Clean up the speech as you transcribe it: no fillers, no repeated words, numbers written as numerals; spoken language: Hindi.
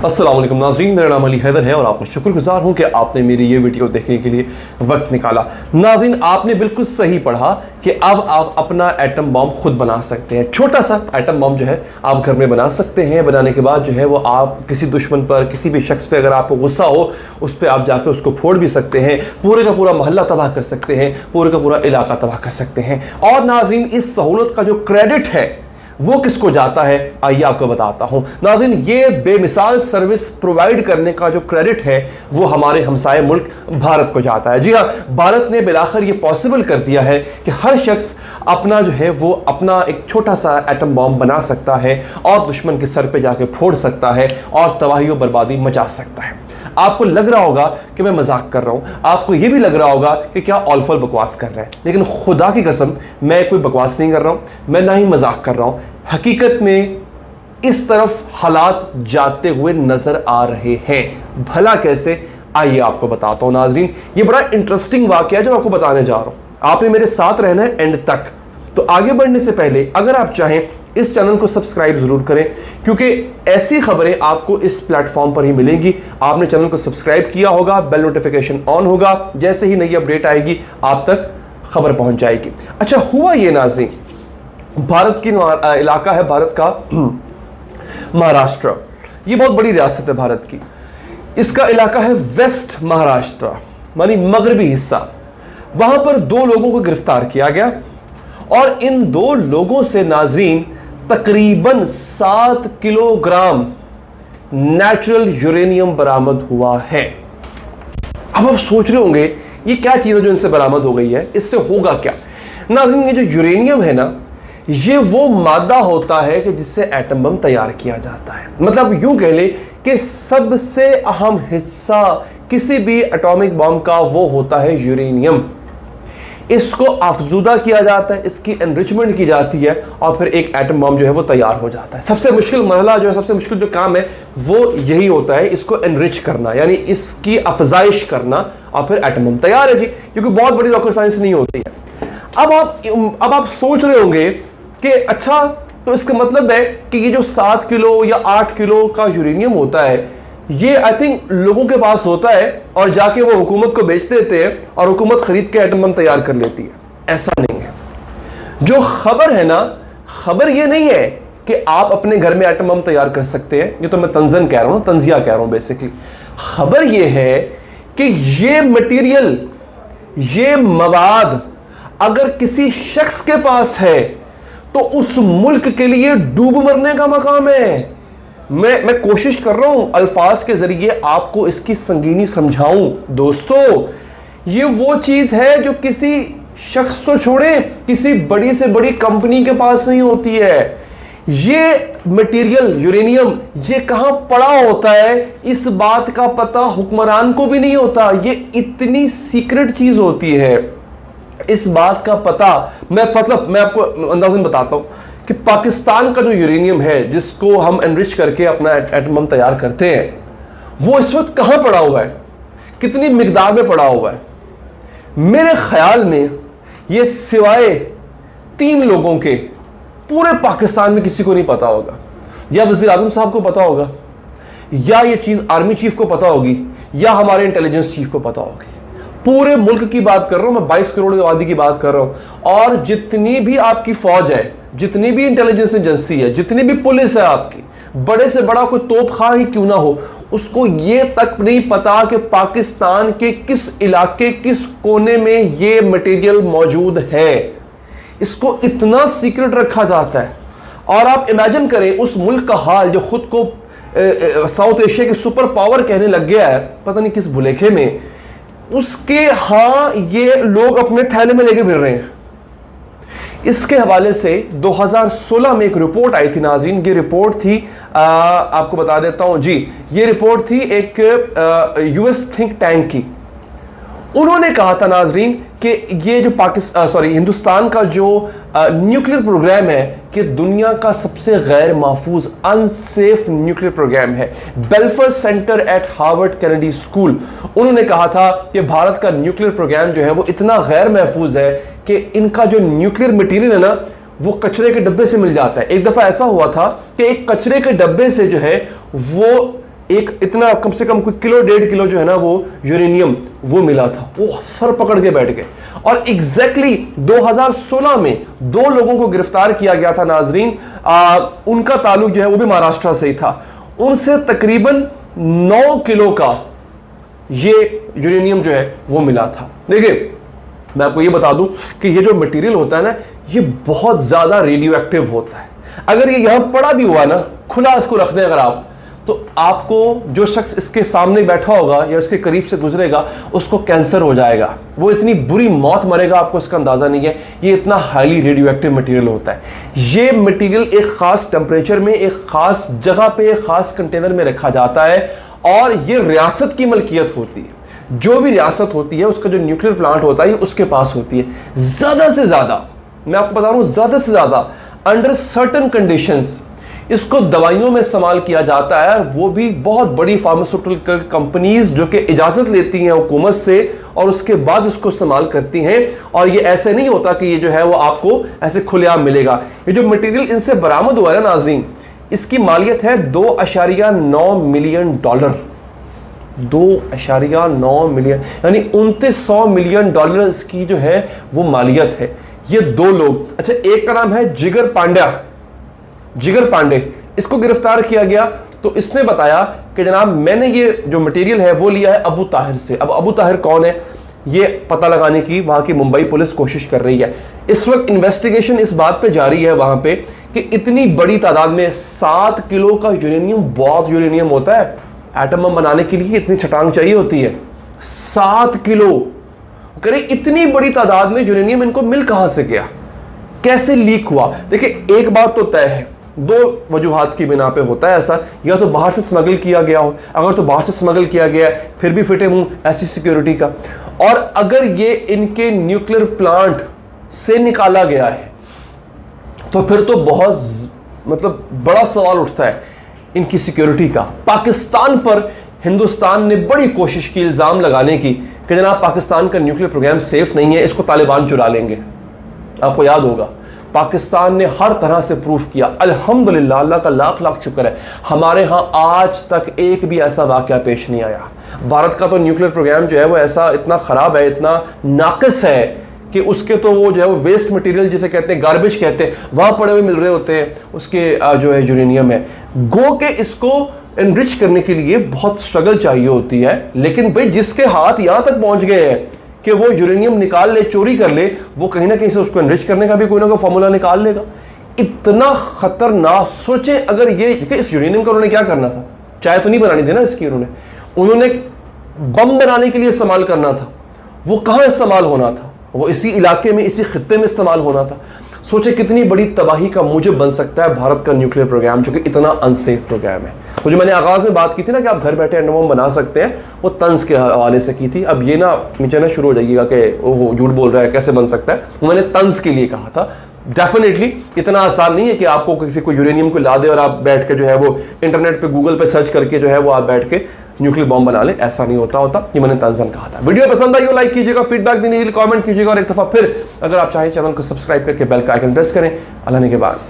अस्सलाम वालेकुम नाज़रीन, मेरा नाम अली हैदर है और आपका शुक्रगुजार हूँ कि आपने मेरी ये वीडियो देखने के लिए वक्त निकाला। नाज़रीन, आपने बिल्कुल सही पढ़ा कि अब आप अपना एटम बम खुद बना सकते हैं। छोटा सा एटम बम जो है आप घर में बना सकते हैं। बनाने के बाद जो है वो आप किसी दुश्मन पर, किसी भी शख्स पे अगर आपको गुस्सा हो, उस पर आप जाकर उसको फोड़ भी सकते हैं। पूरे का पूरा मोहल्ला तबाह कर सकते हैं, पूरे का पूरा इलाका तबाह कर सकते हैं। और नाज़रीन, इस सहूलत का जो क्रेडिट है वो किसको जाता है, आइए आपको बताता हूं। नाज़रीन, ये बेमिसाल सर्विस प्रोवाइड करने का जो क्रेडिट है वो हमारे हमसाए मुल्क भारत को जाता है। जी हां, भारत ने बिलाखिर ये पॉसिबल कर दिया है कि हर शख्स अपना जो है वो अपना एक छोटा सा एटम बॉम्ब बना सकता है और दुश्मन के सर पे जाके फोड़ सकता है और तबाही और बर्बादी मचा सकता है। आपको लग रहा होगा कि मैं मजाक कर रहा हूं, आपको यह भी लग रहा होगा कि क्या ऑलफल बकवास कर रहे हैं, लेकिन खुदा की कसम मैं कोई बकवास नहीं कर रहा हूं, मैं ना ही मजाक कर रहा हूं। हकीकत में इस तरफ हालात जाते हुए नजर आ रहे हैं। भला कैसे, आइए आपको बताता हूं। नाजरीन, ये बड़ा इंटरेस्टिंग वाकया है जो आपको बताने जा रहा हूं। आपने मेरे साथ रहना है एंड तक। तो आगे बढ़ने से पहले अगर आप चाहें इस चैनल को सब्सक्राइब जरूर करें, क्योंकि ऐसी खबरें आपको इस प्लेटफॉर्म पर ही मिलेंगी। आपने चैनल को सब्सक्राइब किया होगा, बेल नोटिफिकेशन ऑन होगा, जैसे ही नई अपडेट आएगी आप तक खबर पहुंच जाएगी। अच्छा, हुआ ये नाज़रीन, भारत की इलाका है भारत का महाराष्ट्र। ये बहुत बड़ी रियासत है भारत की। इसका इलाका है वेस्ट महाराष्ट्र, मानी मगरबी हिस्सा। वहां पर दो लोगों को गिरफ्तार किया गया और इन दो लोगों से नाजरीन तकरीबन 7 किलोग्राम नेचुरल यूरेनियम बरामद हुआ है। अब आप सोच रहे होंगे ये क्या चीज है जो इनसे बरामद हो गई है, इससे होगा क्या? नाजरीन, ये जो यूरेनियम है ना, ये वो मादा होता है कि जिससे एटम बम तैयार किया जाता है। मतलब यूं कह ले कि सबसे अहम हिस्सा किसी भी एटॉमिक बम का वो होता है यूरेनियम। इसको अफजूदा किया जाता है, इसकी एनरिचमेंट की जाती है और फिर एक एटम बम जो है वो तैयार हो जाता है। सबसे मुश्किल मरहला जो है, सबसे मुश्किल जो काम है वो यही होता है, इसको एनरिच करना, यानी इसकी अफजाइश करना और फिर एटम बम तैयार है जी, क्योंकि बहुत बड़ी रॉकेट साइंस नहीं होती है। अब आप सोच रहे होंगे कि अच्छा, तो इसका मतलब है कि ये जो 7 किलो या 8 किलो का यूरेनियम होता है ये आई थिंक लोगों के पास होता है और जाके वो हुकूमत को बेच देते हैं और हुकूमत खरीद के एटम बम तैयार कर लेती है। ऐसा नहीं है। जो खबर है ना, खबर ये नहीं है कि आप अपने घर में एटम बम तैयार कर सकते हैं। ये तो मैं तंजन कह रहा हूं, तंजिया कह रहा हूं बेसिकली। खबर ये है कि ये मटेरियल, ये मवाद अगर किसी शख्स के पास है तो उस मुल्क के लिए डूब मरने का मकाम है। मैं कोशिश कर रहा हूं अल्फाज के जरिए आपको इसकी संगीनी समझाऊं। दोस्तों, ये वो चीज है जो किसी शख्स को छोड़े किसी बड़ी से बड़ी कंपनी के पास नहीं होती है। ये मटेरियल यूरेनियम ये कहां पड़ा होता है, इस बात का पता हुक्मरान को भी नहीं होता। ये इतनी सीक्रेट चीज होती है, इस बात का पता मैं आपको अंदाज़न बताता हूं कि पाकिस्तान का जो यूरेनियम है जिसको हम एनरिच करके अपना एटम बम तैयार करते हैं, वो इस वक्त कहां पड़ा हुआ है, कितनी मिकदार में पड़ा हुआ है। मेरे ख्याल में ये सिवाय 3 लोगों के पूरे पाकिस्तान में किसी को नहीं पता होगा। या वज़ीर आज़म साहब को पता होगा, या ये चीज आर्मी चीफ को पता होगी, या हमारे इंटेलिजेंस चीफ को पता होगी। पूरे मुल्क की बात कर रहा हूं मैं, 22 करोड़ आबादी की बात कर रहा हूं। और जितनी भी आपकी फौज है, जितनी भी इंटेलिजेंस एजेंसी है, जितनी भी पुलिस है आपकी, बड़े से बड़ा कोई तोपखाना ही क्यों ना हो, उसको ये तक नहीं पता कि पाकिस्तान के किस इलाके, किस कोने में ये मटेरियल मौजूद है। इसको इतना सीक्रेट रखा जाता है। और आप इमेजिन करें उस मुल्क का हाल जो खुद को साउथ एशिया के सुपर पावर कहने लग गया है, पता नहीं किस भुलेखे में, उसके ये लोग अपने थैले में लेके फिर रहे हैं। इसके हवाले से 2016 में एक रिपोर्ट आई थी नाज़रीन। ये रिपोर्ट थी, आपको बता देता हूं जी, ये रिपोर्ट थी एक यूएस थिंक टैंक की। उन्होंने कहा था नाज़रीन कि ये जो हिंदुस्तान का जो न्यूक्लियर प्रोग्राम है कि दुनिया का सबसे गैर महफूज अनसेफ न्यूक्लियर प्रोग्राम है। बेल्फर centre at Harvard Kennedy school, उन्होंने कहा था कि भारत का न्यूक्लियर प्रोग्राम जो है वो इतना गैर महफूज है कि इनका जो न्यूक्लियर मटेरियल है ना वो कचरे के डब्बे से मिल जाता है। एक दफा ऐसा हुआ था कि एक कचरे के डब्बे से जो है वो एक इतना कम से कम कोई किलो 1.5 किलो जो है ना वो यूरेनियम वो मिला था। वो सर पकड़ के बैठ गए और एग्जैक्टली 2016 में 2 लोगों को गिरफ्तार किया गया था नाजरीन। उनका ताल्लुक जो है वो भी महाराष्ट्र से ही था। उनसे तकरीबन 9 किलो का ये यूरेनियम जो है वो मिला था। देखिए मैं आपको ये बता दूं कि ये जो मटेरियल होता है ना ये बहुत ज्यादा रेडियो एक्टिव होता है। अगर ये यहां पड़ा भी हुआ ना खुला इसको रख दें अगर आप, तो आपको जो शख्स इसके सामने बैठा होगा या उसके करीब से गुजरेगा उसको कैंसर हो जाएगा, वो इतनी बुरी मौत मरेगा आपको इसका अंदाजा नहीं है। ये इतना हाईली रेडियो एक्टिव मटेरियल होता है। ये मटेरियल एक खास टेम्परेचर में एक खास जगह पे एक खास कंटेनर में रखा जाता है और ये रियासत की मलकियत होती है। जो भी रियासत होती है उसका जो न्यूक्लियर प्लांट होता है उसके पास होती है। ज्यादा से ज्यादा मैं आपको बता रहा हूं, ज्यादा से ज्यादा अंडर सर्टेन कंडीशंस इसको दवाइयों में इस्तेमाल किया जाता है, वो भी बहुत बड़ी फार्मास्यूटिकल कंपनीज जो कि इजाजत लेती हैं हुकूमत से और उसके बाद इसको इस्तेमाल करती हैं। और ये ऐसे नहीं होता कि ये जो है वो आपको ऐसे खुलेआम मिलेगा। ये जो मटेरियल इनसे बरामद हुआ है ना नाजरीन, इसकी मालियत है $2.9 मिलियन। 2.9 मिलियन यानी 2900 मिलियन डॉलर इसकी जो है वो मालियत है। ये 2 लोग, अच्छा एक का नाम है जिगर पांडे, इसको गिरफ्तार किया गया तो इसने बताया कि जनाब मैंने ये जो मटेरियल है वो लिया है अबू ताहिर से। अब अबू ताहिर कौन है ये पता लगाने की वहां की मुंबई पुलिस कोशिश कर रही है। इस वक्त इन्वेस्टिगेशन इस बात पे जारी है वहां पे कि इतनी बड़ी तादाद में 7 किलो का यूरेनियम, बहुत यूरेनियम होता है। एटम बम बनाने के लिए इतनी छटांग चाहिए होती है। 7 किलो करे, इतनी बड़ी तादाद में यूरेनियम इनको मिल कहां से गया, कैसे लीक हुआ? देखिए एक बात तो तय है, 2 वजूहात की बिना पे होता है ऐसा, या तो बाहर से स्मगल किया गया हो, अगर तो बाहर से स्मगल किया गया है फिर भी फिटे मुंह ऐसी सिक्योरिटी का, और अगर ये इनके न्यूक्लियर प्लांट से निकाला गया है तो फिर तो बहुत मतलब बड़ा सवाल उठता है इनकी सिक्योरिटी का। पाकिस्तान पर हिंदुस्तान ने बड़ी कोशिश की इल्जाम लगाने की कि जनाब पाकिस्तान का न्यूक्लियर प्रोग्राम सेफ नहीं है, इसको तालिबान चुरा लेंगे। आपको याद होगा पाकिस्तान ने हर तरह से प्रूफ किया। अल्हम्दुलिल्लाह, अल्लाह का लाख लाख शुक्र है, हमारे यहाँ आज तक एक भी ऐसा वाकया पेश नहीं आया। भारत का तो न्यूक्लियर प्रोग्राम जो है वो ऐसा इतना ख़राब है, इतना नाक़िस है कि उसके तो वो जो है वो वेस्ट मटेरियल जिसे कहते हैं, गार्बेज कहते हैं, वहाँ पड़े हुए मिल रहे होते हैं उसके जो है यूरेनियम है। गो के इसको एनरिच करने के लिए बहुत स्ट्रगल चाहिए होती है, लेकिन भाई जिसके हाथ यहाँ तक पहुँच गए हैं कि वो यूरेनियम निकाल ले, चोरी कर ले, वो कहीं ना कहीं से उसको एनरिच करने का भी कोई ना कोई फॉर्मूला निकाल लेगा। इतना खतरनाक, सोचे अगर ये इस यूरेनियम का उन्होंने क्या करना था, चाय तो नहीं बनानी थी ना इसकी, उन्होंने बम बनाने के लिए इस्तेमाल करना था। वो कहाँ इस्तेमाल होना था, वो इसी इलाके में, इसी खित्ते में इस्तेमाल होना था। सोचे कितनी बड़ी तबाही का मूजब बन सकता है भारत का न्यूक्लियर प्रोग्राम, जो कि इतना अनसेफ प्रोग्राम है। तो जो मैंने आगाज में बात की थी ना कि आप घर बैठे एटम बम बना सकते हैं, वो तंज के हवाले से की थी। अब ये ना नीचे ना शुरू हो जाइएगा कि ओहो झूठ बोल रहा है, कैसे बन सकता है। वो मैंने तंज के लिए कहा था। डेफिनेटली इतना आसान नहीं है कि आपको किसी को यूरेनियम को ला दे और आप बैठ के जो है वो इंटरनेट पे गूगल पे सर्च करके जो है वो आप बैठ के न्यूक्लियर बॉम्ब बना ले, ऐसा नहीं होता। ये मैंने तंजन कहा था। वीडियो पसंद आई हो लाइक कीजिएगा, फीडबैक देने के लिए कमेंट कीजिएगा और एक दफा फिर अगर आप चाहें चैनल को सब्सक्राइब करके बेल का आइकन प्रेस करें। अल्लाह ने के बाद।